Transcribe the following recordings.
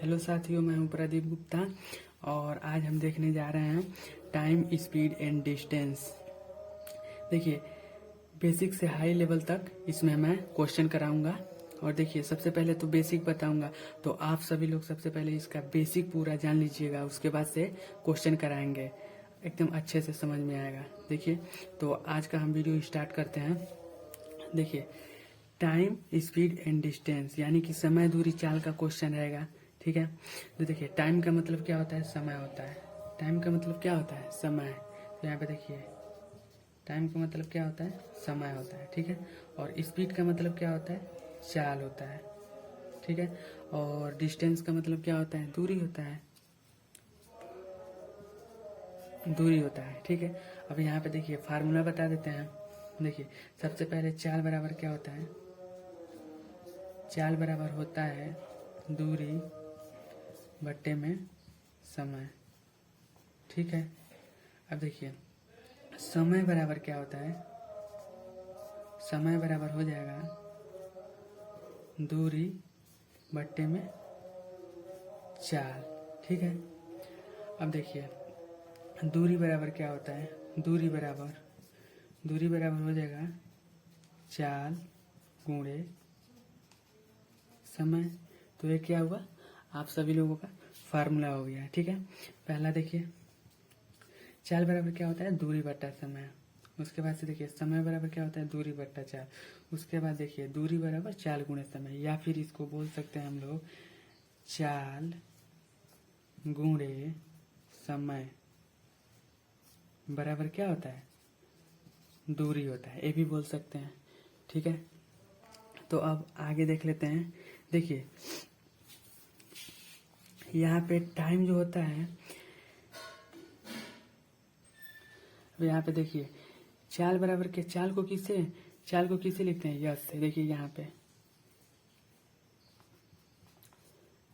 Hello साथियों, मैं हूं प्रदीप गुप्ता और आज हम देखने जा रहे हैं टाइम, स्पीड एंड डिस्टेंस। देखिए, बेसिक से हाई लेवल तक इसमें मैं क्वेश्चन कराऊंगा। और देखिए, सबसे पहले तो बेसिक बताऊंगा, तो आप सभी लोग सबसे पहले इसका बेसिक पूरा जान लीजिएगा, उसके बाद से क्वेश्चन कराएंगे, एकदम अच्छे से समझ में आएगा। देखिए, तो आज का हम वीडियो स्टार्ट करते हैं। देखिए, टाइम, स्पीड एंड डिस्टेंस यानी कि समय, दूरी, चाल का क्वेश्चन रहेगा। ठीक है, तो देखिए, टाइम का मतलब क्या होता है? समय होता है। टाइम का मतलब क्या होता है? समय। तो यहाँ पे देखिए, टाइम का मतलब क्या होता है? समय होता है। ठीक है, और स्पीड का मतलब क्या होता है? चाल होता है। ठीक है, और डिस्टेंस का मतलब क्या होता है? दूरी होता है। दूरी होता है। ठीक है, अब यहाँ पे देखिए फार्मूला बता देते हैं। देखिए, सबसे पहले चाल बराबर क्या होता है? चाल बराबर होता है दूरी बट्टे में समय। ठीक है, अब देखिए, समय बराबर क्या होता है? समय बराबर हो जाएगा दूरी बट्टे में चाल। ठीक है, अब देखिए, दूरी बराबर क्या होता है? दूरी बराबर हो जाएगा चाल गुणे समय। तो ये क्या हुआ? आप सभी लोगों का फार्मूला हो गया। ठीक है, पहला देखिए, चाल बराबर क्या होता है? दूरी बट्टा समय। उसके बाद से देखिए, समय बराबर क्या होता है? दूरी बट्टा चाल। उसके बाद देखिए, दूरी बराबर चाल गुणे समय, या फिर इसको बोल सकते हैं हम लोग चाल गुणे समय बराबर क्या होता है? दूरी होता है, ये भी बोल सकते हैं। ठीक है, तो अब आगे देख लेते हैं। देखिए, यहाँ पे टाइम जो होता है, यहाँ पे देखिए, चाल बराबर के चाल को किससे लिखते हैं? यस से। देखिए, यहाँ पे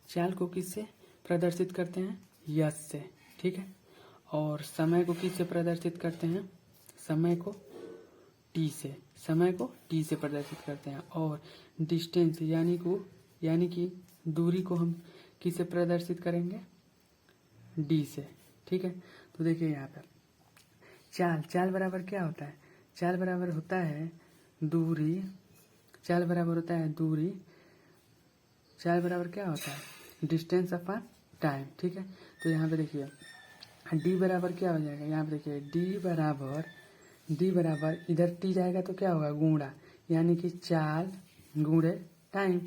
चाल को किससे प्रदर्शित करते हैं? यस से। ठीक है, और समय को किससे प्रदर्शित करते हैं? समय को टी से प्रदर्शित करते हैं। और डिस्टेंस यानी कि दूरी को हम किससे प्रदर्शित करेंगे? डी से। ठीक है, तो देखिए यहाँ पर चाल बराबर क्या होता है? चाल बराबर होता है दूरी। चाल बराबर होता है दूरी। चाल बराबर क्या होता है? Distance upon time. ठीक है, तो यहाँ पे देखिए, डी बराबर क्या हो जाएगा? यहाँ पे देखिए, डी बराबर इधर टी जाएगा तो क्या होगा? गुणा, यानी कि चाल गुणे टाइम।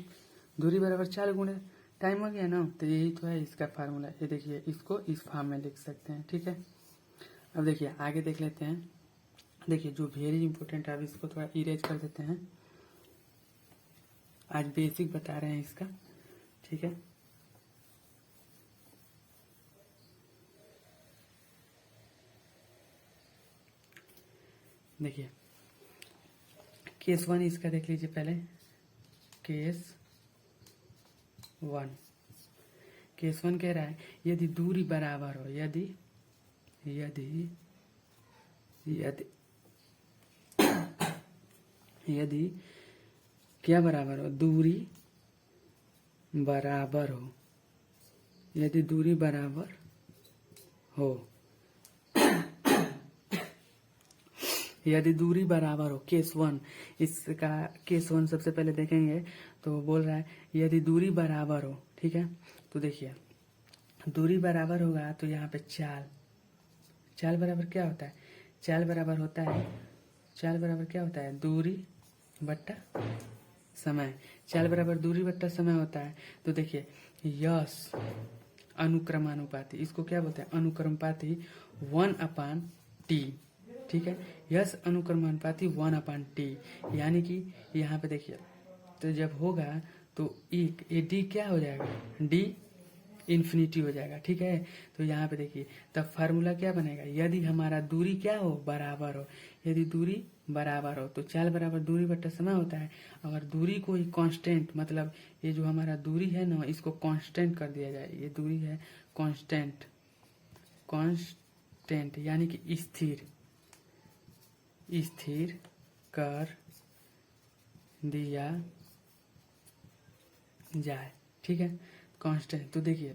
दूरी बराबर चाल गुणे टाइम हो गया ना। तो यही तो है इसका फार्मूला। ये देखिए, इसको इस फॉर्म में लिख सकते हैं। ठीक है, अब देखिए आगे देख लेते हैं। देखिए, जो वेरी इंपॉर्टेंट है, अब इसको थोड़ा इरेज कर देते हैं। आज बेसिक बता रहे हैं इसका। ठीक है, देखिए, केस 1 इसका देख लीजिए पहले। केस 1 कह रहा है, यदि दूरी बराबर हो, यदि क्या बराबर हो? दूरी बराबर हो। यदि दूरी बराबर हो, यदि दूरी बराबर हो, केस 1, इसका केस 1 सबसे पहले देखेंगे। तो बोल रहा है यदि दूरी बराबर हो। ठीक है, तो देखिए, दूरी बराबर होगा तो यहाँ पे चाल बराबर क्या होता है? चाल बराबर क्या होता है? दूरी बट्टा समय। चाल बराबर दूरी बट्टा समय होता है। तो देखिए, यस अनुक्रमानुपाती, इसको क्या बोलते हैं? अनुक्रमानुपाती 1/t। ठीक है, यस अनुक्रमानुपाती 1/t, यानी कि यहाँ पे देखिए, तो जब होगा तो ये डी क्या हो जाएगा? डी इन्फिनिटी हो जाएगा। ठीक है, तो यहाँ पे देखिए, तब फार्मूला क्या बनेगा? यदि हमारा दूरी क्या हो? बराबर हो। यदि दूरी बराबर हो तो चाल बराबर दूरी बट्टा समय होता है। अगर दूरी को ही कांस्टेंट, मतलब ये जो हमारा दूरी है ना, इसको कांस्टेंट कर दिया जाए। ये दूरी है कांस्टेंट यानी कि स्थिर कर दिया जाए। ठीक है, कांस्टेंट। तो देखिए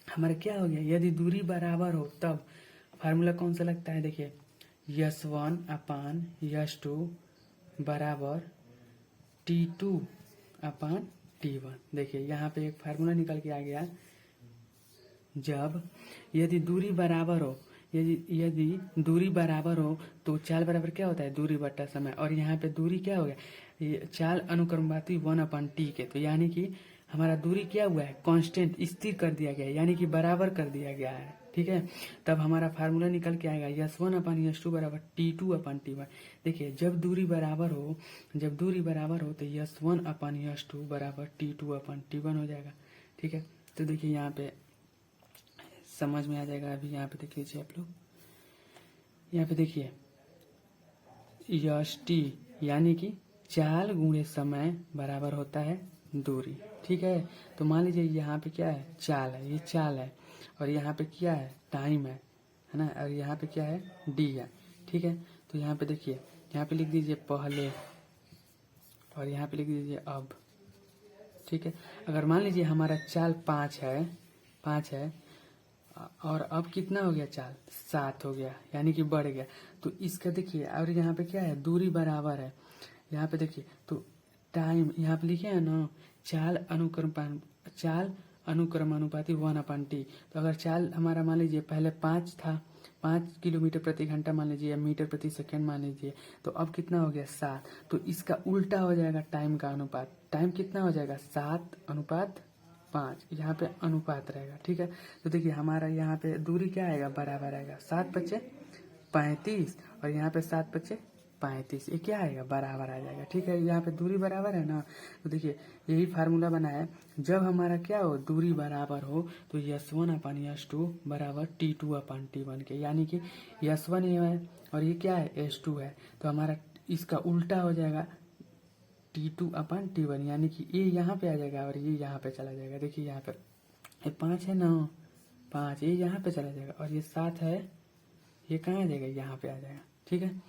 हमारा क्या हो गया, यदि दूरी बराबर हो तब फार्मूला कौन सा लगता है, देखिए यस 1 अपान यस 2 बराबर T2 अपान T1। देखिए यहाँ पे एक फार्मूला निकल के आ गया, जब यदि दूरी बराबर हो, यदि दूरी बराबर हो तो चाल बराबर क्या होता है, दूरी बट्टा समय। और यहाँ पे दूरी क्या हो गया, ये चाल अनुक्रमवाती 1/t के। तो यानी कि हमारा दूरी क्या हुआ है, कांस्टेंट स्थिर कर दिया गया है, यानी कि बराबर कर दिया गया है। ठीक है, तब हमारा फार्मूला निकल के आएगा यस 1/यस 2 बराबर T2/T1। देखिए जब दूरी बराबर हो, तो यस 1/यस 2 बराबर T2/T1 हो जाएगा। ठीक है, तो देखिए यहाँ पे समझ में आ जाएगा। अभी यहाँ पे देख लीजिए आप लोग, यहाँ पे देखिए यस टी यानी कि चाल गुणे समय बराबर होता है दूरी। ठीक है, तो मान लीजिए यहाँ पे क्या है, चाल है, ये चाल है, और यहाँ पे क्या है, टाइम है ना, और यहाँ पे क्या है, डी है। ठीक है, तो यहाँ पे देखिए, यहाँ पे लिख दीजिए पहले, और यहाँ पे लिख दीजिए अब। ठीक है, अगर मान लीजिए हमारा चाल 5 है और अब कितना हो गया, चाल 7 हो गया, यानी कि बढ़ गया। तो इसका देखिए, और यहाँ पे क्या है, दूरी बराबर है। यहाँ पे देखिए तो टाइम यहाँ पे लिखे है ना, चाल अनुक्रमानुपाती 1/t। तो अगर चाल हमारा मान लीजिए पहले 5 था, 5 किलोमीटर प्रति घंटा मान लीजिए, या मीटर प्रति सेकंड मान लीजिए, तो अब कितना हो गया, 7। तो इसका उल्टा हो जाएगा टाइम का अनुपात। टाइम कितना हो जाएगा, 7/5। यहाँ पे अनुपात रहेगा। ठीक है, तो देखिए हमारा यहाँ पे दूरी क्या आएगा, बराबर आएगा, 7×5 = 35, और यहाँ पे 7×5 = 35, ये क्या आएगा, बराबर आ जाएगा। ठीक है, यहाँ पे दूरी बराबर है ना, तो देखिए यही फार्मूला बना है, जब हमारा क्या हो, दूरी बराबर हो, तो यस 1/यस 2 बराबर T2/T1 के, यानी कि यस 1 ये है और ये क्या है, यस 2 है। तो हमारा इसका उल्टा हो जाएगा T2/T1, यानी कि ये यहाँ पे आ जाएगा और ये यहाँ पे चला जाएगा। देखिए यहाँ पे ये 5 है ना, 5 ये यहाँ पे चला जाएगा, और ये 7 है, ये कहाँ आ जाएगा, यहाँ पे आ जाएगा। ठीक है,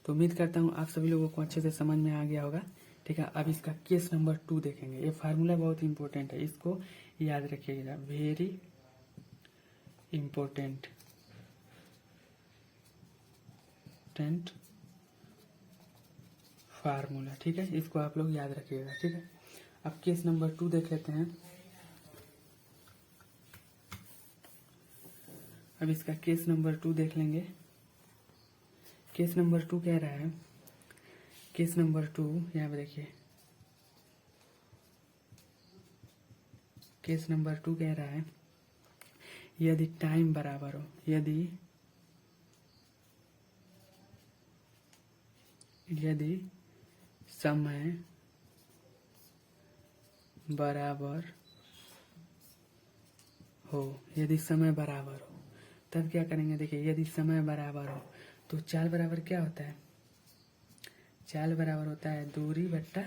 तो उम्मीद करता हूँ आप सभी लोगों को अच्छे से समझ में आ गया होगा। ठीक है, अब इसका केस नंबर 2 देखेंगे। ये फार्मूला बहुत इंपॉर्टेंट है, इसको याद रखिएगा, वेरी इंपॉर्टेंट फार्मूला। ठीक है, इसको आप लोग याद रखिएगा। ठीक है, अब केस नंबर 2 देख लेते हैं। अब इसका केस नंबर 2 देख लेंगे। केस नंबर 2 कह रहा है, केस नंबर 2 यहाँ पे देखिए, केस नंबर 2 कह रहा है, यदि टाइम बराबर हो, यदि समय बराबर हो, यदि समय बराबर हो तब क्या करेंगे, देखिए यदि समय बराबर हो तो चाल बराबर क्या होता है, चाल बराबर होता है दूरी बट्टा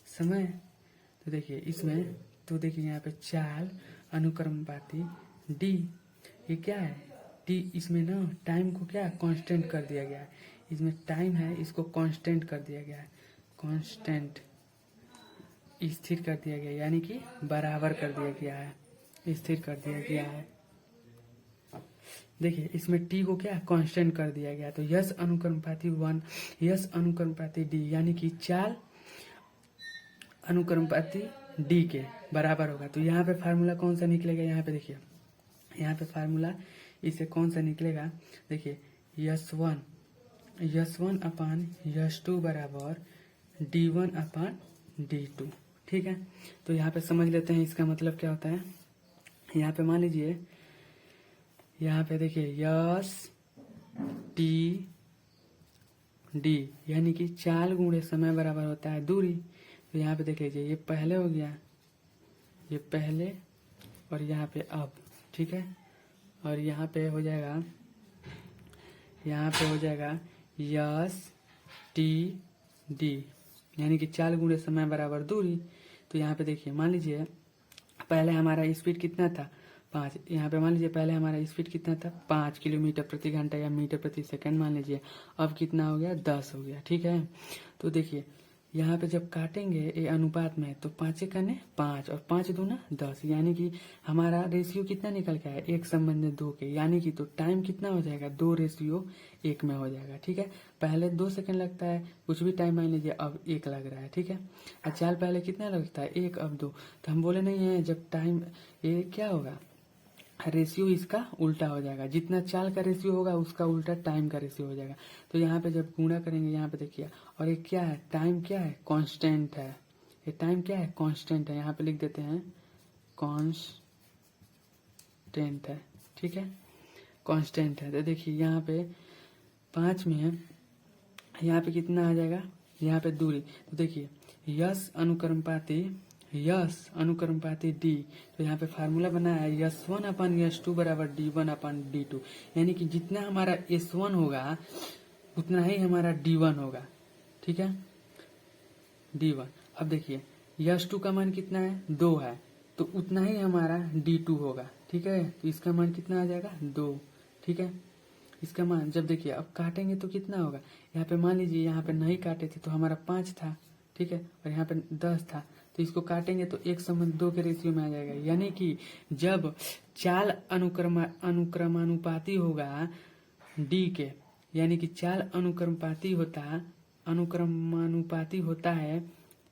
समय। तो देखिए इसमें, तो देखिए यहाँ पे चाल अनुक्रमपाती डी, ये क्या है, डी, इसमें ना टाइम को क्या कांस्टेंट कर दिया गया है, इसमें टाइम है, इसको कांस्टेंट कर दिया गया है, कांस्टेंट स्थिर कर दिया गया, यानी कि बराबर कर दिया गया है, स्थिर कर दिया गया है। देखिए इसमें टी को क्या कांस्टेंट कर दिया गया, तो यस अनुक्रमपाती 1, यस अनुक्रमपाती डी, यानी कि चाल अनुक्रमपाती डी के बराबर होगा। तो यहाँ पे फार्मूला कौन सा निकलेगा, यहाँ पे देखिए, यहाँ पे फार्मूला इसे कौन सा निकलेगा, देखिए यस 1/यस 2 बराबर D1/D2। ठीक है, तो यहाँ पे समझ लेते हैं इसका मतलब क्या होता है। यहाँ पे मान लीजिए, यहाँ पे देखिए यस टी डी, यानी कि चाल गुणे समय बराबर होता है दूरी। तो यहाँ पे देख लीजिए, ये पहले हो गया, ये पहले, और यहाँ पे अब। ठीक है, और यहाँ पे हो जाएगा, यहाँ पे हो जाएगा यस टी डी, यानी कि चाल गुणे समय बराबर दूरी। तो यहाँ पे देखिए, मान लीजिए पहले हमारा स्पीड कितना था, 5। यहाँ पे मान लीजिए पहले हमारा स्पीड कितना था, 5 किलोमीटर प्रति घंटा या मीटर प्रति सेकंड मान लीजिए। अब कितना हो गया, 10 हो गया। ठीक है, तो देखिए यहाँ पे जब काटेंगे ये अनुपात में तो 5 कने 5 और 5 दूना 10, यानी कि हमारा रेशियो कितना निकल के आया 1:2 के, यानी कि तो टाइम कितना हो जाएगा 2:1 में हो जाएगा। ठीक है, पहले 2 सेकंड लगता है, कुछ भी टाइम मान लीजिए, अब 1 लग रहा है। ठीक है, और चाल पहले कितना लगता है 1, अब 2, तो हम बोले नहीं है जब टाइम ये क्या होगा रेशियो इसका उल्टा हो जाएगा, जितना चाल का रेशियो होगा उसका उल्टा टाइम का रेशियो हो जाएगा। तो यहाँ पे जब गुणा करेंगे यहाँ पे देखिए, और ये क्या है टाइम क्या है कांस्टेंट है, ये टाइम क्या है कांस्टेंट है, यहाँ पे लिख देते हैं कांस्टेंट है। ठीक है, कांस्टेंट है। तो देखिए यहाँ पे 5 में है, यहाँ पे कितना आ जाएगा, यहाँ पे दूरी, तो देखिए यस अनुक्रमपाती डी, तो यहाँ पे फार्मूला बना है S1/S2 बराबर D1/D2, यानी कि जितना हमारा S1 होगा उतना ही हमारा D1 होगा। ठीक है, D1। अब देखिए S2 का मान कितना है 2 है, तो उतना ही हमारा D2 होगा। ठीक है, तो इसका मान कितना आ जाएगा 2। ठीक है, इसका मान जब देखिए अब काटेंगे तो कितना होगा, यहाँ पे मान लीजिए यहाँ पे नहीं काटे थे तो हमारा 5 था। ठीक है, और यहाँ पे 10 था, तो इसको काटेंगे तो 1:2 के रेशियो में आ जाएगा, यानी कि जब चाल अनुक्रमानुपाती होगा डी के, यानी कि चाल अनुक्रमानुपाती होता है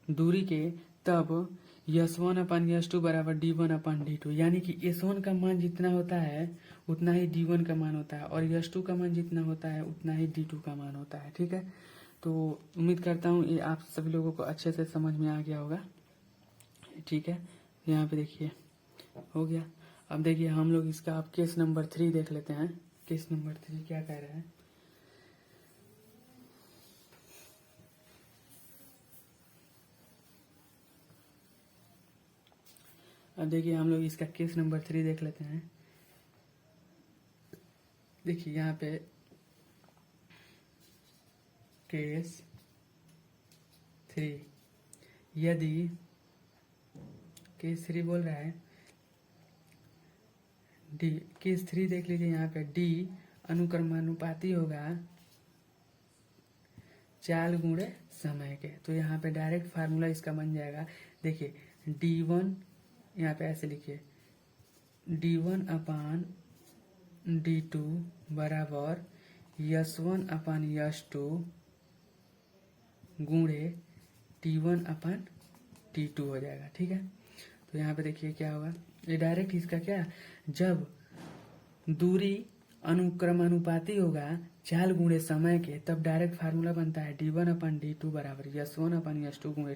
दूरी के, तब S1/S2 बराबर D1/D2, यानी कि S1 का मान जितना होता है उतना ही D1 का मान होता है, और S2 का मान जितना होता है उतना ही D2 का मान होता है। ठीक है, तो उम्मीद करता हूँ ये आप सभी लोगों को अच्छे से समझ में आ गया होगा। ठीक है, यहाँ पे देखिए हो गया। अब देखिए हम लोग इसका अब केस नंबर 3 देख लेते हैं। केस नंबर 3 क्या कह रहा है, अब देखिए हम लोग इसका केस नंबर 3 देख लेते हैं। देखिए यहाँ पे केस 3, यदि केस 3 बोल रहा है डी, केस 3 देख लीजिए, यहाँ पे डी अनुक्रमानुपाती होगा चाल गुणे समय के, तो यहाँ पे डायरेक्ट फार्मूला इसका बन जाएगा। देखिए D1, यहाँ पे ऐसे लिखिए D1/D2 बराबर S1/S2 गुणे T1/T2 हो जाएगा। ठीक है, तो यहाँ पे देखिए क्या होगा, ये डायरेक्ट इसका क्या, जब दूरी अनुक्रमानुपाती होगा चाल गुणे समय के, तब डायरेक्ट फार्मूला बनता है D1/D2 बराबर S1/S2 गुणे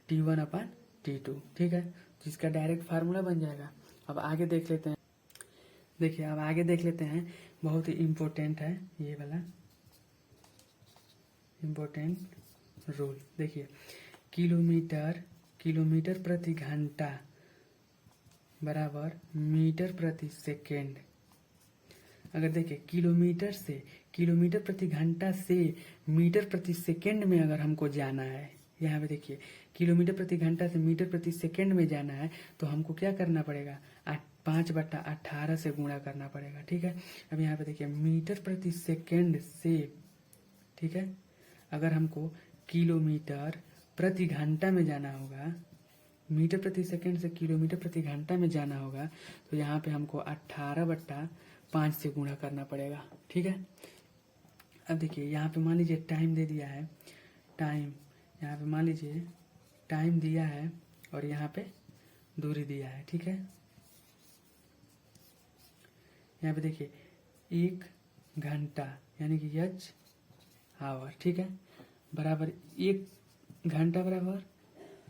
T1/T2। ठीक है, जिसका डायरेक्ट फार्मूला बन जाएगा। अब आगे देख लेते हैं। देखिए अब आगे देख लेते हैं, बहुत ही इम्पोर्टेंट है ये वाला इम्पोर्टेंट रूल। देखिए किलोमीटर प्रति घंटा बराबर मीटर प्रति सेकेंड। अगर देखिए किलोमीटर प्रति घंटा से मीटर प्रति सेकेंड में अगर हमको जाना है, यहाँ पे देखिए किलोमीटर प्रति घंटा से मीटर प्रति सेकेंड में जाना है, तो हमको क्या करना पड़ेगा 5/18 से गुणा करना पड़ेगा। ठीक है, अब यहाँ पे देखिए मीटर प्रति सेकेंड से, ठीक है, अगर हमको किलोमीटर प्रति घंटा में जाना होगा, मीटर प्रति सेकेंड से किलोमीटर प्रति घंटा में जाना होगा, तो यहाँ पे हमको 18/5 से गुणा करना पड़ेगा। ठीक है, अब देखिए यहाँ पे मान लीजिए टाइम दे दिया है, टाइम यहाँ पे मान लीजिए टाइम दिया है और यहाँ पे दूरी दिया है। ठीक है, यहाँ पे देखिए 1 घंटा यानी कि H आवर, ठीक है, बराबर 1 घंटा बराबर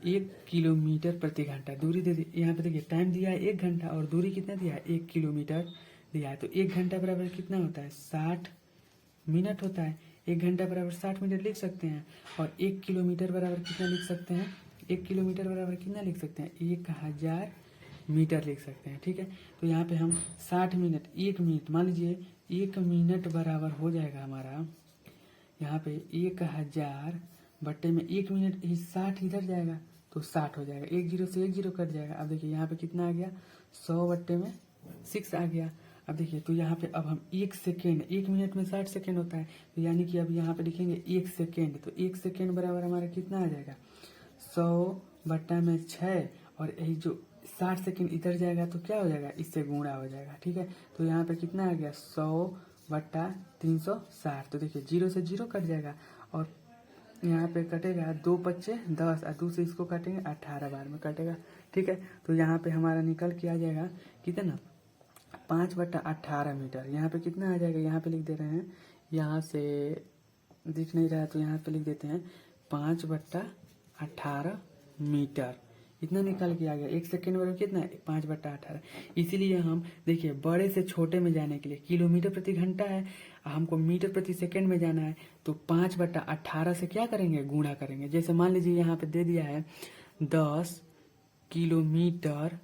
1 किलोमीटर प्रति घंटा। दूरी दे दी, यहाँ पे देखिए टाइम दिया है 1 घंटा और दूरी कितना दिया है 1 किलोमीटर दिया है, तो 1 घंटा बराबर कितना होता है 60 मिनट होता है। 1 घंटा बराबर 60 मिनट लिख सकते हैं, और 1 किलोमीटर बराबर कितना लिख सकते हैं, 1 किलोमीटर बराबर कितना लिख सकते हैं 1000 मीटर लिख सकते हैं। ठीक है, तो यहाँ पे हम 60 मिनट 1 मिनट मान लीजिए 1 मिनट बराबर हो जाएगा हमारा, यहाँ पे 1000 बट्टे में 1 मिनट, 60 इधर जाएगा तो 60 हो जाएगा, 1 0 से 1 0 कट जाएगा। अब देखिए यहाँ पे कितना आ गया 100 बट्टे में 6 आ गया। अब देखिए तो यहाँ पे अब हम 1 सेकेंड, 1 मिनट में 60 सेकेंड होता है, तो यानी कि अब यहाँ पे लिखेंगे 1 सेकेंड, तो 1 सेकेंड बराबर हमारा कितना आ जाएगा 100/6, और यही जो 60 सेकेंड इधर जाएगा तो क्या हो जाएगा, इससे गुणा हो जाएगा। ठीक है, तो यहाँ पे कितना आ गया 100/360, तो देखिए 0 से 0 कट जाएगा, और यहाँ पे कटेगा 2×5=10, और 2 से इसको काटेंगे 18 बार में कटेगा। ठीक है, तो यहाँ पे हमारा निकल के आ जाएगा कितना 5/18 मीटर। यहाँ पे कितना आ जाएगा, यहाँ पे लिख दे रहे हैं, यहाँ से दिख नहीं रहा है तो यहाँ पे लिख देते हैं 5/18 मीटर। इतना निकल के आ गया। 1 सेकेंड बराबर कितना है 5/18। इसीलिए हम देखिए बड़े से छोटे में जाने के लिए किलोमीटर प्रति घंटा है, हमको मीटर प्रति सेकेंड में जाना है, तो 5/18 से क्या करेंगे, गुणा करेंगे। जैसे मान लीजिए यहाँ पे दे दिया है 10 किलोमीटर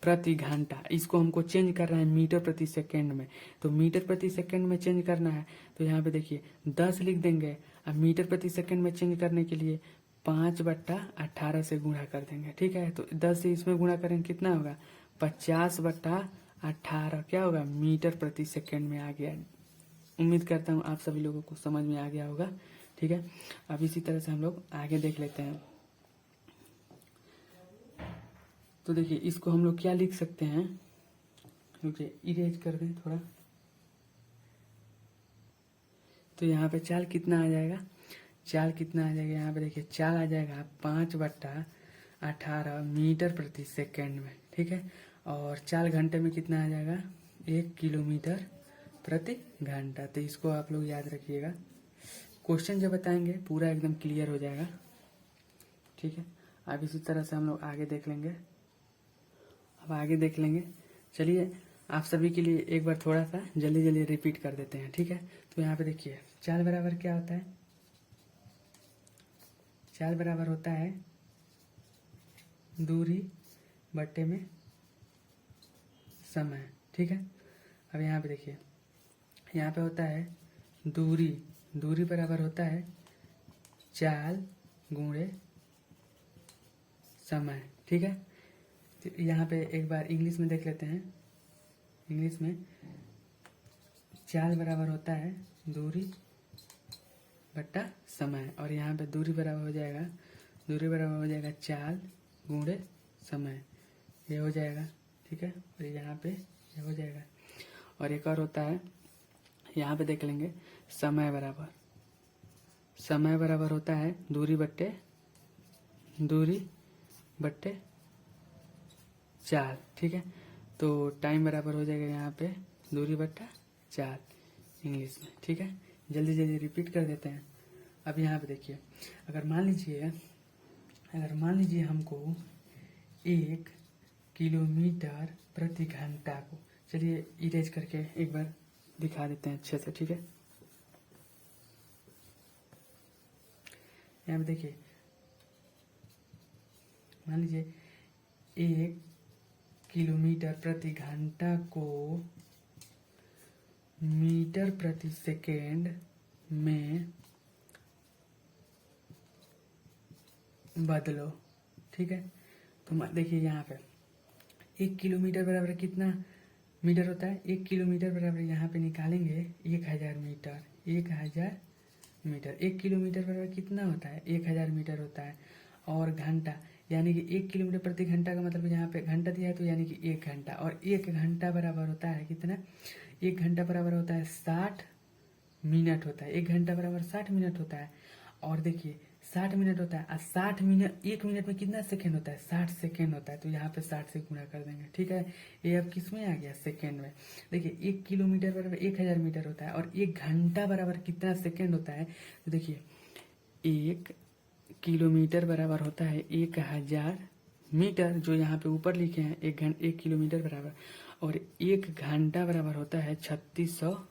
प्रति घंटा, इसको हमको चेंज करना है मीटर प्रति सेकेंड में, तो मीटर प्रति सेकेंड में चेंज करना है, तो यहाँ पे देखिए 10 लिख देंगे, और मीटर प्रति सेकेंड में चेंज करने के लिए 5/18 से गुणा कर देंगे। ठीक है, तो 10 से इसमें गुणा करेंगे कितना होगा 50/18, क्या होगा मीटर प्रति सेकेंड में आ गया। उम्मीद करता हूँ आप सभी लोगों को समझ में आ गया होगा। ठीक है, अब इसी तरह से हम लोग आगे देख लेते हैं। तो देखिए इसको हम लोग क्या लिख सकते हैं, रुकिए इरेज कर दें थोड़ा, तो यहाँ पे चाल कितना आ जाएगा, चाल कितना आ जाएगा, यहाँ पे देखिए चाल आ जाएगा 5/18 मीटर प्रति सेकेंड में। ठीक है, और चाल घंटे में कितना आ जाएगा 1 किलोमीटर प्रति घंटा। तो इसको आप लोग याद रखिएगा, क्वेश्चन जब बताएंगे पूरा एकदम क्लियर हो जाएगा। ठीक है, अब इसी तरह से हम लोग आगे देख लेंगे। अब आगे देख लेंगे, चलिए आप सभी के लिए एक बार थोड़ा सा जल्दी जल्दी रिपीट कर देते हैं। ठीक है, तो यहाँ पे देखिए चाल बराबर क्या होता है, चाल बराबर होता है दूरी बट्टे में समय। ठीक है, अब यहाँ पे देखिए यहाँ पे होता है दूरी, दूरी बराबर होता है चाल गुणे समय। ठीक है, तो यहाँ पे एक बार इंग्लिश में देख लेते हैं। इंग्लिश में चाल बराबर होता है दूरी बट्टा समय, और यहाँ पे दूरी बराबर हो जाएगा, दूरी बराबर हो जाएगा चाल गुणे समय, ये हो जाएगा। ठीक है, और यहाँ पे ये हो जाएगा। और एक और होता है, यहाँ पे देख लेंगे समय बराबर, समय बराबर होता है दूरी बट्टे चाल। ठीक है, तो टाइम बराबर हो जाएगा यहाँ पे दूरी बट्टा चाल इंग्लिश में। ठीक है, जल्दी जल्दी रिपीट कर देते हैं। अब यहाँ पे देखिए अगर मान लीजिए हमको 1 किलोमीटर प्रति घंटा को, चलिए इरेज करके एक बार दिखा देते हैं अच्छे से। ठीक है, यहाँ पे देखिए मान लीजिए 1 किलोमीटर प्रति घंटा को मीटर प्रति सेकेंड में बदलो। ठीक है, तो देखिए यहाँ पे 1 किलोमीटर बराबर कितना मीटर होता है, 1 किलोमीटर बराबर यहाँ पे निकालेंगे 1000 मीटर, 1000 मीटर। 1 किलोमीटर बराबर कितना होता है 1000 मीटर होता है। और घंटा यानी कि 1 किलोमीटर प्रति घंटा का मतलब यहाँ पे घंटा दिया है, तो यानी कि 1 घंटा, और 1 घंटा बराबर होता है कितना, 1 घंटा बराबर होता है 60 मिनट होता है। 1 घंटा बराबर 60 मिनट होता है। और देखिए 60 मिनट होता है, और 60 मिनट 1 मिनट में कितना सेकेंड होता है 60 सेकेंड होता है, तो यहाँ पे 60 से गुणा कर देंगे। ठीक है, ये अब किस में आ गया सेकेंड में। देखिए 1 किलोमीटर बराबर 1000 मीटर होता है, और 1 घंटा बराबर कितना सेकेंड होता है, तो देखिए 1 किलोमीटर बराबर होता है 1000 मीटर, जो यहाँ पे ऊपर लिखे हैं 1 किलोमीटर बराबर, और 1 घंटा बराबर होता है 3600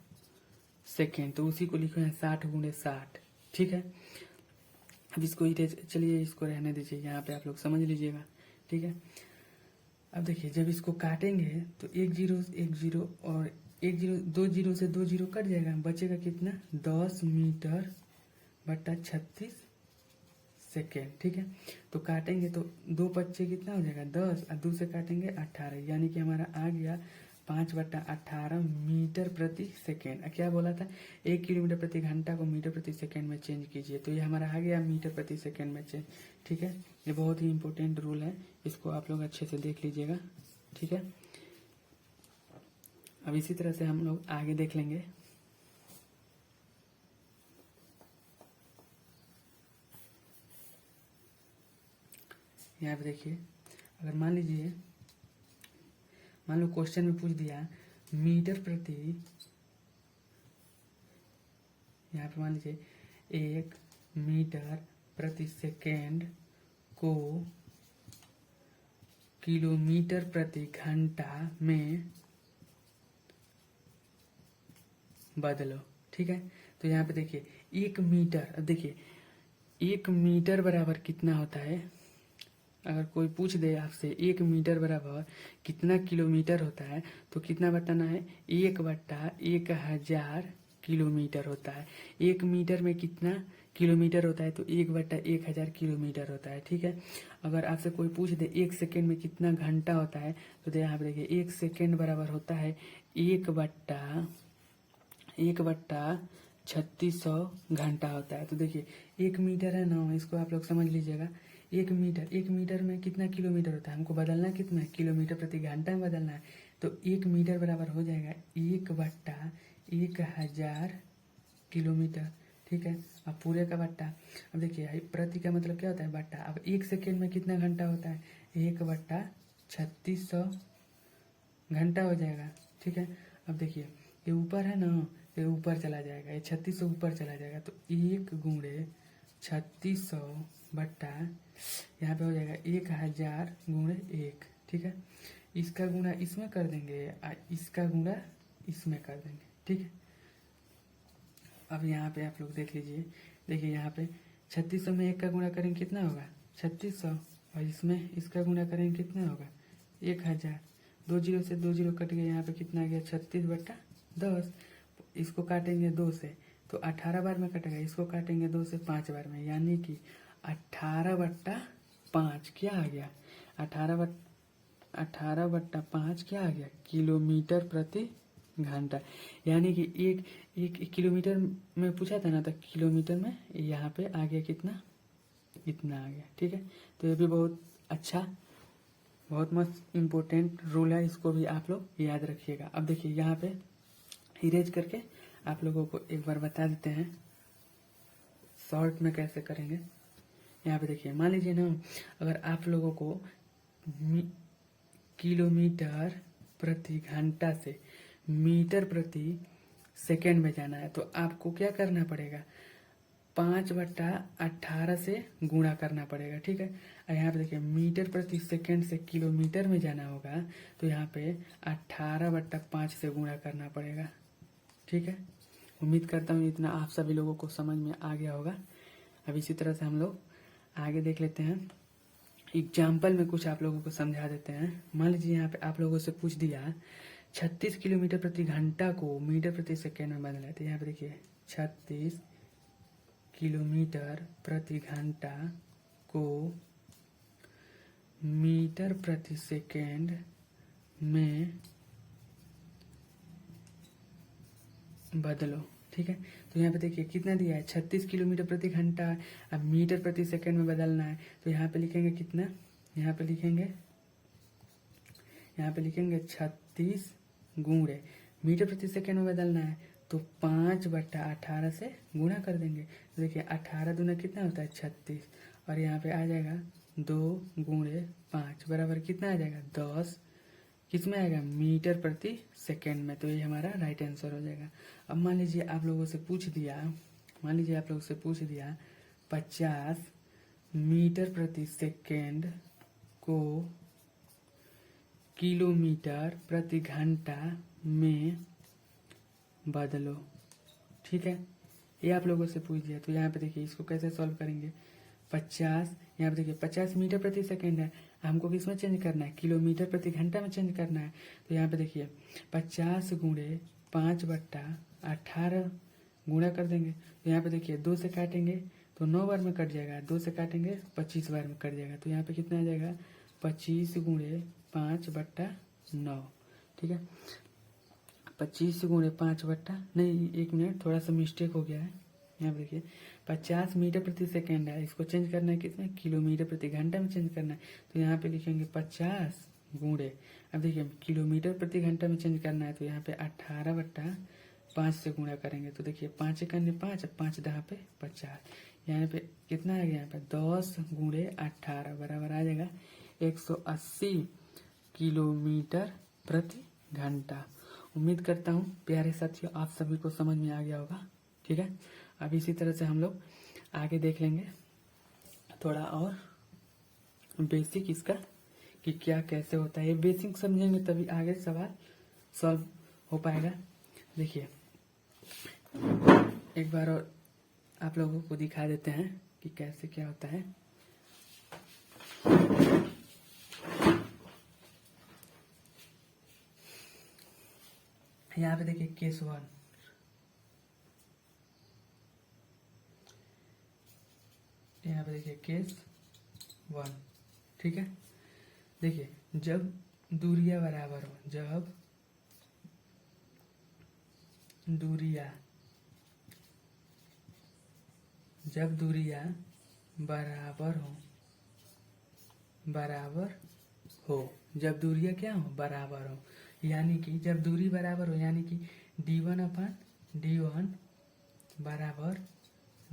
सेकेंड, तो उसी को लिखे हैं 60 × 60। ठीक है, अब इसको चलिए इसको रहने दीजिए, यहाँ पे आप लोग समझ लीजिएगा। ठीक है, अब देखिए जब इसको काटेंगे तो 1 0 1 0 और 1 0 2 0 से 2 0 कट जाएगा, बचेगा कितना 10 मीटर बट्टा 36 सेकेंड। ठीक है, तो काटेंगे तो 2 पच्चे कितना हो जाएगा 10, और 2 से काटेंगे 18, यानी कि हमारा आ गया 5/18 मीटर प्रति सेकेंड। क्या बोला था, 1 किलोमीटर प्रति घंटा को मीटर प्रति सेकेंड में चेंज कीजिए, तो ये हमारा आ गया मीटर प्रति सेकेंड में चेंज। ठीक है, ये बहुत ही इंपॉर्टेंट रूल है, इसको आप लोग अच्छे से देख लीजिएगा। ठीक है, अब इसी तरह से हम लोग आगे देख लेंगे। यहाँ पे देखिए, अगर मान लो क्वेश्चन में पूछ दिया मीटर प्रति, यहाँ पे मान लीजिए 1 मीटर प्रति सेकेंड को किलोमीटर प्रति घंटा में बदलो। ठीक है, तो यहाँ पे देखिए 1 मीटर, अब देखिए 1 मीटर बराबर कितना होता है, अगर कोई पूछ दे आपसे 1 मीटर बराबर कितना किलोमीटर होता है, तो कितना बताना है, 1/1000 किलोमीटर होता है। 1 मीटर में कितना किलोमीटर होता है, तो 1/1000 किलोमीटर होता है। ठीक है, अगर आपसे कोई पूछ दे 1 सेकेंड में कितना घंटा होता है, तो यहाँ पे देखिए 1 सेकेंड बराबर होता है 1/3600 घंटा होता है। तो देखिए 1 मीटर है ना, इसको आप लोग समझ लीजिएगा। 1 मीटर में कितना किलोमीटर होता है, हमको बदलना कितना है, किलोमीटर प्रति घंटा में बदलना है। तो 1 मीटर बराबर हो जाएगा 1/1000 किलोमीटर। ठीक है, अब पूरे का बट्टा, अब देखिए प्रति का मतलब क्या होता है, बट्टा। अब 1 सेकेंड में कितना घंटा होता है, 1/3600 घंटा हो जाएगा। ठीक है, अब देखिए ये ऊपर है ना, ये ऊपर चला जाएगा, ये 3600 ऊपर चला जाएगा, तो 1/3600 बट्टा यहाँ पे हो जाएगा 1000 × 1। ठीक है, इसका गुणा इसमें कर देंगे, इसका गुणा इसमें कर देंगे। ठीक है, अब यहाँ पे आप लोग देख लीजिए, देखिए यहाँ पे 3600 में 1 का गुणा करेंगे कितना होगा, 3600, और इसमें इसका गुणा करेंगे कितना होगा, 1000। 2 जीरो से 2 जीरो कट गया, यहाँ पे कितना आ गया, 36/10। इसको काटेंगे 2 से तो 18 बार में कटेगा, इसको काटेंगे 2 से 5 बार में, यानी कि 18/5 क्या आ गया, 18/5 क्या आ गया, किलोमीटर प्रति घंटा। यानी कि एक किलोमीटर में पूछा था ना, तो किलोमीटर में यहाँ पे आ गया कितना, इतना आ गया। ठीक है, तो ये भी बहुत अच्छा, बहुत मस्त इम्पोर्टेंट रूल है, इसको भी आप लोग याद रखिएगा। अब देखिए यहाँ पे इरेज करके आप लोगों को एक बार बता देते हैं शॉर्ट में कैसे करेंगे। यहाँ पे देखिए, मान लीजिए ना, अगर आप लोगों को किलोमीटर प्रति घंटा से मीटर प्रति सेकेंड में जाना है, तो आपको क्या करना पड़ेगा, 5/18 से गुणा करना पड़ेगा। ठीक है, और यहाँ पे देखिए मीटर प्रति सेकेंड से किलोमीटर में जाना होगा, तो यहाँ पे 18/5 से गुणा करना पड़ेगा। ठीक है, उम्मीद करता हूँ इतना आप सभी लोगों को समझ में आ गया होगा। अब इसी तरह से हम लोग आगे देख लेते हैं, एग्जाम्पल में कुछ आप लोगों को समझा देते हैं। मान लीजिए यहाँ पे आप लोगों से पूछ दिया 36 किलोमीटर प्रति घंटा को मीटर प्रति सेकेंड में बदला है, तो यहाँ पे देखिए 36 किलोमीटर प्रति घंटा को मीटर प्रति सेकेंड में बदलो। ठीक है, तो यहाँ पे देखिए कितना दिया है, 36 किलोमीटर प्रति घंटा, अब मीटर प्रति सेकेंड में बदलना है, तो यहाँ पे लिखेंगे कितना, यहाँ पे लिखेंगे 36 गुणे मीटर प्रति सेकेंड में बदलना है, तो 5/18 से गुणा कर देंगे। तो देखिए 18 दूना कितना होता है, 36, और यहाँ पे आ जाएगा 2 × 5 बराबर कितना आ जाएगा, 10। किस में आएगा, मीटर प्रति सेकेंड में। तो ये हमारा राइट आंसर हो जाएगा। अब मान लीजिए आप लोगों से पूछ दिया 50 मीटर प्रति सेकेंड को किलोमीटर प्रति घंटा में बदलो। ठीक है, ये आप लोगों से पूछ दिया, तो यहाँ पे देखिए इसको कैसे सॉल्व करेंगे। 50, यहाँ पे देखिए 50 मीटर प्रति सेकेंड है, हमको किस में चेंज करना है, किलोमीटर प्रति घंटा में चेंज करना है। तो यहाँ पे देखिए 50 × 5/18 गुणा कर देंगे, तो यहाँ पे देखिए 2 से काटेंगे तो 9 बार में कट जाएगा, 2 से काटेंगे 25 बार में कट जाएगा, तो यहाँ पे कितना आ जाएगा, 25 × 5/9। ठीक है। 25 गुणे 5 बट्टा नहीं, 1 मिनट, थोड़ा सा मिस्टेक हो गया है। यहाँ पे देखिए 50 मीटर प्रति सेकेंड है, इसको चेंज करना है किसमें, किलोमीटर प्रति घंटा में चेंज करना है। तो यहाँ पे लिखेंगे 50 गुणे, अब देखिए किलोमीटर प्रति घंटा में चेंज करना है, तो यहाँ पे 18/5 से गुणा करेंगे। तो देखिए 5 × 5, 5 × 50, यहाँ पे कितना आ गया, यहाँ पे 10 गुणे 18 बराबर आ जाएगा 180 किलोमीटर प्रति घंटा। उम्मीद करता हूँ प्यारे साथियों आप सभी को समझ में आ गया होगा। ठीक है, अब इसी तरह से हम लोग आगे देख लेंगे थोड़ा और बेसिक इसका कि क्या कैसे होता है। ये बेसिक समझेंगे तभी आगे सवाल सॉल्व हो पाएगा। देखिए एक बार और आप लोगों को दिखा देते हैं कि कैसे क्या होता है। यहाँ पे देखिए केस 1, यहाँ पे देखिए केस 1। ठीक है, देखिए जब दूरियां बराबर हो, जब दूरियां बराबर हो, जब दूरियां क्या हो, बराबर हो, यानी कि जब दूरी बराबर हो, यानी कि d1/d1 बराबर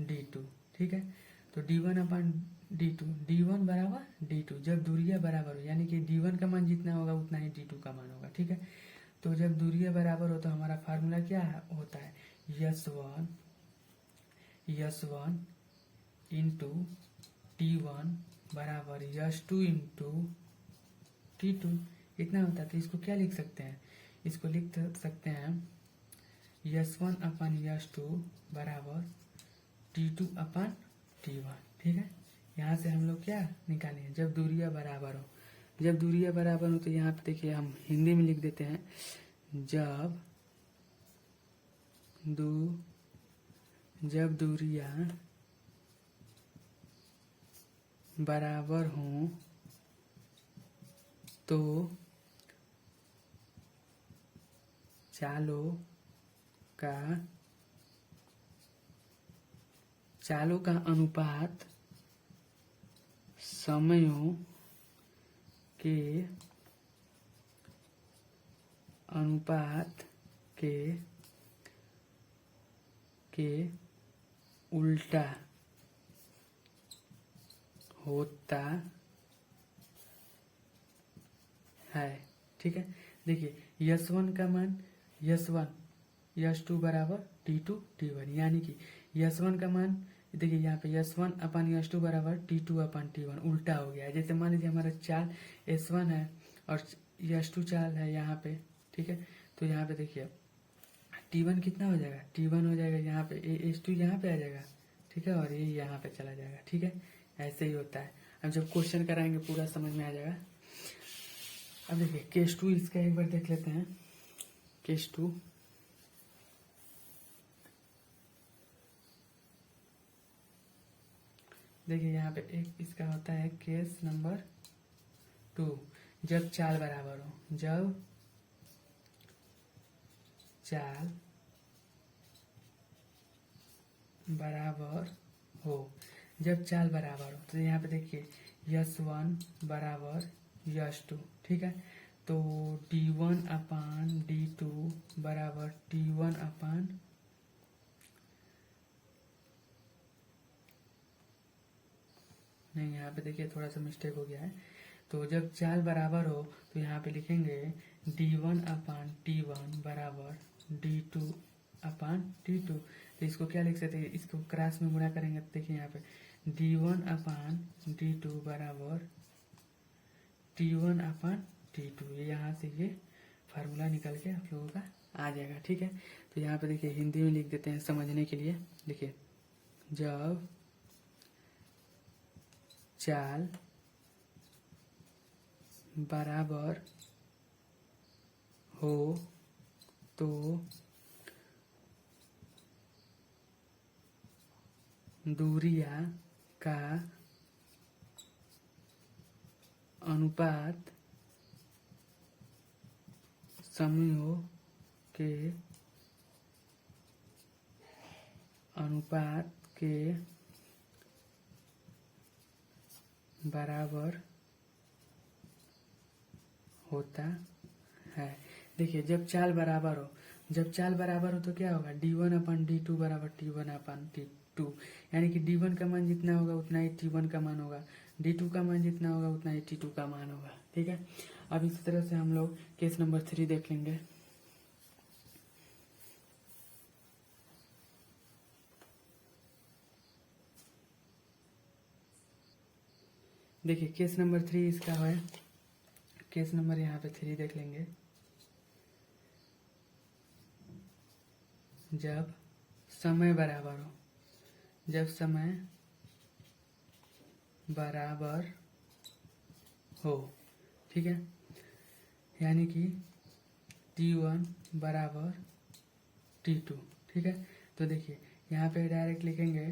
d2। ठीक है, तो d1/d2, d1 बराबर d2, जब दूरियां बराबर हो, यानी कि d1 का मान जितना होगा उतना ही d2 का मान होगा। ठीक है, तो जब दूरियां बराबर हो तो हमारा फार्मूला क्या होता है, S1 इंटू T1 बराबर S2 इंटू T2, इतना होता है। तो इसको क्या लिख सकते हैं, इसको लिख सकते हैं S1/S2 बराबर T2/T1। ठीक है, यहाँ से हम लोग क्या निकालेंगे, जब दूरियां बराबर हो, जब दूरियां बराबर हो तो यहाँ पे देखिए हम हिंदी में लिख देते हैं, जब दूरियां बराबर हों तो चालों का अनुपात समयों के अनुपात के उल्टा होता है। ठीक है, देखिए S1 का मान S2 बराबर T2 T1, यानी कि S1 का मान देखिए यहाँ पे S1/S2 बराबर T2/T1 उल्टा हो गया है। जैसे मान लीजिए हमारा चाल S1 है और S2 चाल है यहाँ पे। ठीक है, तो यहाँ पे देखिए T1 कितना हो जाएगा, T1 हो जाएगा यहाँ पे, S2 यहाँ पे आ जाएगा। ठीक है, और ये यहाँ पे चला जाएगा। ठीक है, ऐसे ही होता है। अब जब क्वेश्चन कराएंगे पूरा समझ में आ जाएगा। अब देखिए केस 2 इसका एक बार देख लेते हैं। केस 2 देखिए यहाँ पे एक इसका होता है केस नंबर 2, जब चाल बराबर हो, जब चाल बराबर हो, जब चाल बराबर हो तो यहाँ पे देखिए S1 बराबर S2। ठीक है, तो D1/D2 बराबर T1 नहीं, यहाँ पे देखिए थोड़ा सा मिस्टेक हो गया है। तो जब चाल बराबर हो तो यहाँ पे लिखेंगे D1/T1 बराबर D2/T2। तो इसको क्या लिख सकते हैं, इसको क्रॉस में गुणा करेंगे तो देखिए यहाँ पे D1/D2 बराबर T1/T2। ये यहाँ से ये फार्मूला निकल के आप लोगों का आ जाएगा। ठीक है, तो यहाँ पे देखिए हिंदी में लिख देते हैं समझने के लिए। देखिए जब चाल बराबर हो तो दूरियां का अनुपात समूहों के अनुपात के बराबर होता है। देखिए जब चाल बराबर हो तो क्या होगा, d1 अपन d2 बराबर t1 अपन t2, यानी कि d1 का मान जितना होगा उतना ही t1 का मान होगा, d2 का मान जितना होगा उतना ही t2 का मान होगा। ठीक है, अब इसी तरह से हम लोग केस नंबर 3 देख लेंगे। देखिए केस नंबर 3 इसका है, केस नंबर यहाँ पे 3 देख लेंगे। जब समय बराबर हो, ठीक है, यानी कि t1 बराबर t2, ठीक है। तो देखिए यहाँ पे डायरेक्ट लिखेंगे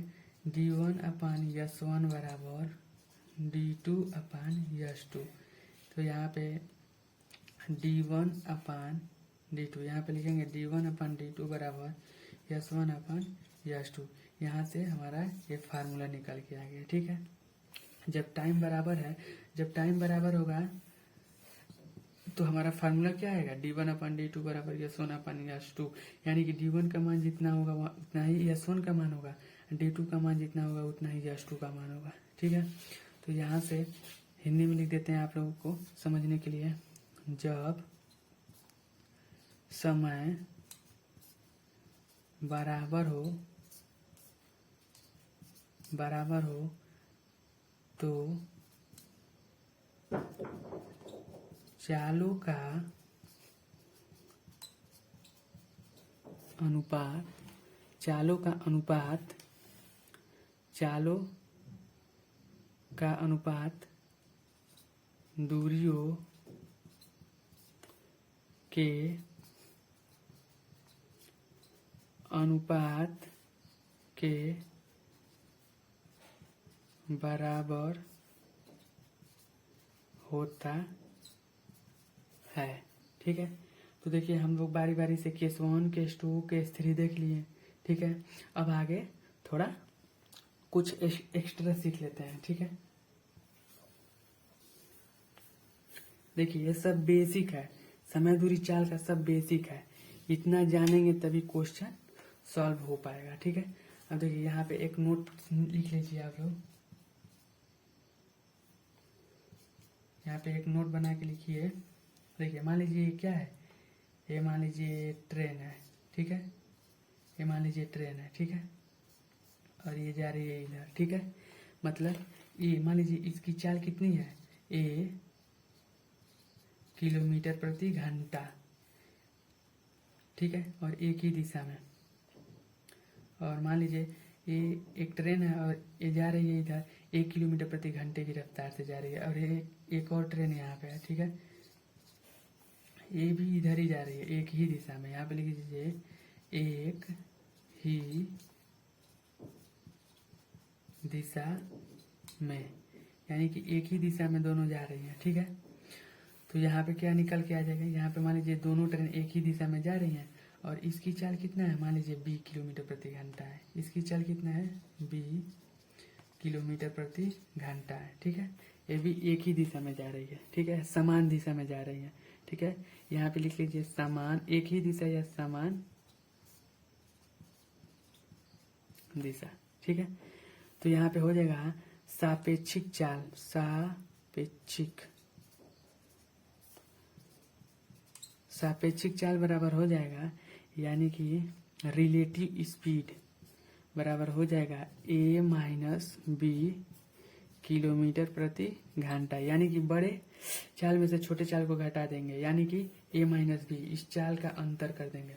d1 अपान s1 बराबर d2 अपान s2। तो यहाँ पे d1 अपान d2, यहाँ पे लिखेंगे d1 अपान d2 बराबर s1 अपान s2। यहाँ से हमारा ये फार्मूला निकल के आ गया। ठीक है, जब टाइम बराबर होगा तो हमारा फार्मूला क्या आएगा, d1 अपान d2 बराबर s1 अपान s2, यानी कि d1 का मान जितना होगा उतना ही s1 का मान होगा, d2 का मान जितना होगा उतना ही s2 का मान होगा। ठीक है, तो यहाँ से हिंदी में लिख देते हैं आप लोगों को समझने के लिए। जब समय बराबर हो तो चालों का अनुपात दूरियों के अनुपात के बराबर होता है। ठीक है, तो देखिए हम लोग बारी बारी से केस 1, केस 2, केस 3 देख लिए। ठीक है, अब आगे थोड़ा कुछ एक्स्ट्रा सीख लेते हैं। ठीक है, देखिए ये सब बेसिक है, समय दूरी चाल का सब बेसिक है, इतना जानेंगे तभी क्वेश्चन सॉल्व हो पाएगा। ठीक है, अब देखिए यहाँ पे एक नोट लिख लीजिए आप लोग, यहाँ पे एक नोट बना के लिखिए। देखिए मान लीजिए ये क्या है, ये मान लीजिए ट्रेन है। ठीक है, ये मान लीजिए ट्रेन है। ठीक है, और ये जा रही है इधर। ठीक है, मतलब ये मान लीजिए इसकी चाल कितनी है, a किलोमीटर प्रति घंटा। ठीक है, और एक ही दिशा में, और मान लीजिए ये एक ट्रेन है और ये जा रही है इधर 1 किलोमीटर प्रति घंटे की रफ्तार से जा रही है, और एक और ट्रेन यहाँ पे है। ठीक है, ये भी इधर ही जा रही है एक ही दिशा में, यहाँ पे लिख दीजिए एक ही दिशा में, यानी कि एक ही दिशा में दोनों जा रही हैं। ठीक है, तो यहाँ पे क्या निकल के आ जाएगा, यहाँ पे मान लीजिए दोनों ट्रेन एक ही दिशा में जा रही हैं और इसकी चाल कितना है, मान लीजिए 20 किलोमीटर प्रति घंटा है, इसकी चाल कितना है 20 किलोमीटर प्रति घंटा है। ठीक है, ये भी एक ही दिशा में जा रही है। ठीक है, समान दिशा में जा रही है। ठीक है, यहाँ पे लिख लीजिए समान, एक ही दिशा या समान दिशा। ठीक है, तो यहाँ पे हो जाएगा सापेक्षिक चाल, सापेक्षिक चाल बराबर हो जाएगा, यानी कि रिलेटिव स्पीड बराबर हो जाएगा a माइनस b किलोमीटर प्रति घंटा, यानी कि बड़े चाल में से छोटे चाल को घटा देंगे, यानी कि a माइनस b, इस चाल का अंतर कर देंगे,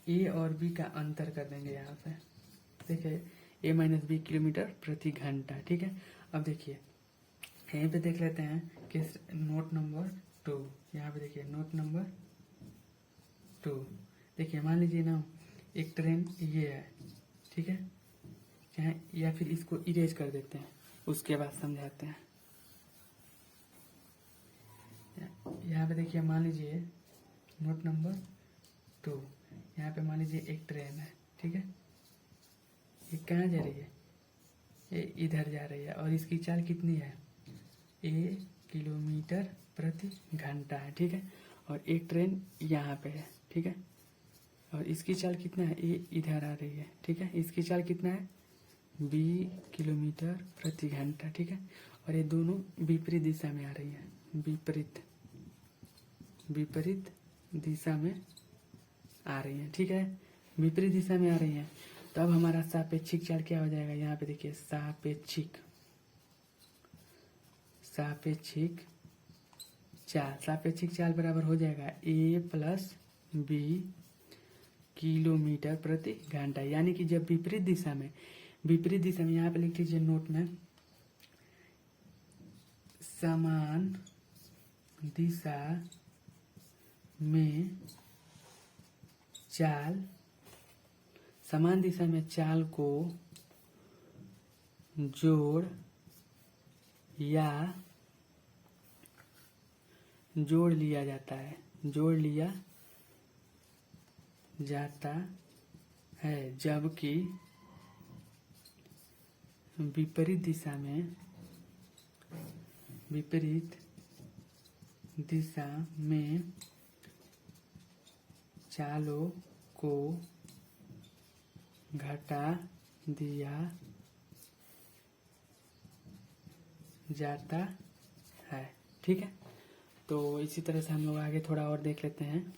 a और b का अंतर कर देंगे यहाँ पे। देखिए a माइनस b किलोमीटर प्रति घंटा। ठीक है, अब देखिए यहीं पे देख लेते हैं कि नोट नंबर 2, यहाँ पे देखिए नोट नंबर 2। देखिए मान लीजिए ना एक ट्रेन ये है। ठीक है, या फिर इसको इरेज कर देते हैं, उसके बाद समझाते हैं। यहाँ पे देखिए मान लीजिए नोट नंबर 2, यहाँ पे मान लीजिए एक ट्रेन है, ठीक है, ये कहाँ जा रही है, ये इधर जा रही है और इसकी चाल कितनी है, 1 किलोमीटर प्रति घंटा है, ठीक है, और एक ट्रेन यहाँ पे है, ठीक है, और इसकी चाल कितना है, ये इधर आ रही है, ठीक है, इसकी चाल कितना है 20 किलोमीटर प्रति घंटा, ठीक है, और ये दोनों विपरीत दिशा में आ रही है, विपरीत दिशा में आ रही है, ठीक है, विपरीत दिशा में आ रही है। तो अब हमारा सापेक्षिक चाल क्या हो जाएगा, यहाँ पे देखिए सापेक्षिक चाल बराबर हो जाएगा a प्लस बी किलोमीटर प्रति घंटा, यानी कि जब विपरीत दिशा में यहाँ पे लिख लीजिए नोट में, समान दिशा में चाल को जोड़ लिया जाता है, जबकि विपरीत दिशा में चालों को घटा दिया जाता है, ठीक है। तो इसी तरह से हम लोग आगे थोड़ा और देख लेते हैं।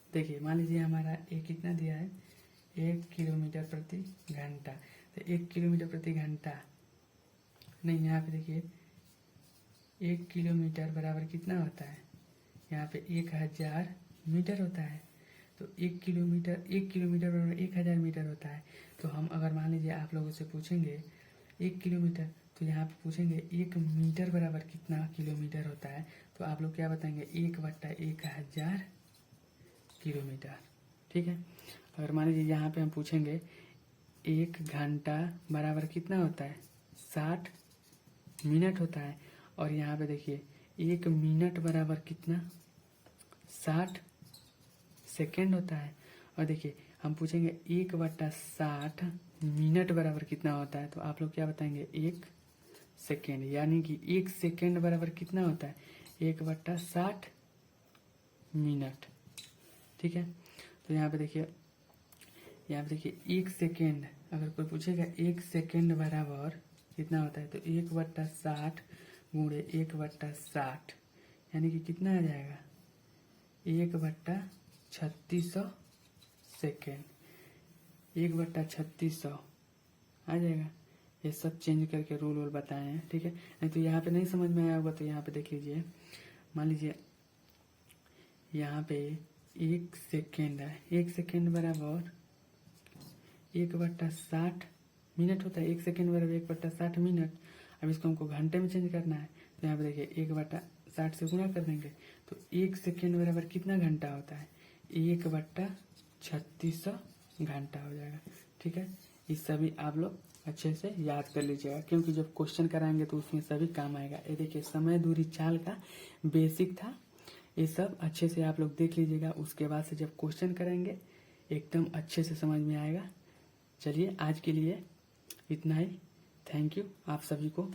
देखिए मान लीजिए हमारा ये कितना दिया है, 1 किलोमीटर प्रति घंटा, तो 1 किलोमीटर प्रति घंटा नहीं, यहाँ पे देखिए 1 किलोमीटर बराबर कितना होता है, यहाँ पे 1000 मीटर होता है, तो 1 किलोमीटर बराबर 1000 मीटर होता है। तो हम अगर मान लीजिए आप लोगों से पूछेंगे 1 किलोमीटर, तो यहाँ पे पूछेंगे 1 मीटर बराबर कितना किलोमीटर होता है, तो आप लोग क्या बताएंगे 1/1000 किलोमीटर, ठीक है। अगर मान लीजिए यहाँ पे हम पूछेंगे 1 घंटा बराबर कितना होता है, 60 मिनट होता है, और यहाँ पे देखिए 1 मिनट बराबर कितना, 60 सेकेंड होता है, और देखिए हम पूछेंगे 1/60 मिनट बराबर कितना होता है, तो आप लोग क्या बताएंगे 1 सेकेंड, यानी कि 1 सेकेंड बराबर कितना होता है 1/60 मिनट, ठीक है। तो यहाँ पे देखिए 1 सेकेंड, अगर कोई पूछेगा 1 सेकेंड बराबर कितना होता है, तो 1/60 गुणे 1/60 यानी कि कितना आ जाएगा 1/3600 सेकेंड, 1/3600 आ जाएगा। ये सब चेंज करके रूल बताए हैं, ठीक है। नहीं तो यहाँ पे नहीं समझ में आया होगा तो यहाँ पे देख लीजिए, मान लीजिए यहाँ पे 1 सेकेंड है, 1 सेकेंड बराबर 1/60 मिनट होता है, 1 सेकेंड बराबर 1/60 मिनट। अब इसको हमको घंटे में चेंज करना है, तो यहाँ पे देखिए 1/60 से गुणा कर देंगे, तो 1 सेकेंड बराबर कितना घंटा होता है 1/3600 घंटा हो जाएगा, ठीक है। ये सभी आप लोग अच्छे से याद कर लीजिएगा, क्योंकि जब क्वेश्चन कराएंगे तो उसमें सभी काम आएगा। ये देखिए समय दूरी चाल का बेसिक था, ये सब अच्छे से आप लोग देख लीजिएगा, उसके बाद से जब क्वेश्चन करेंगे एकदम अच्छे से समझ में आएगा। चलिए आज के लिए इतना ही, थैंक यू आप सभी को।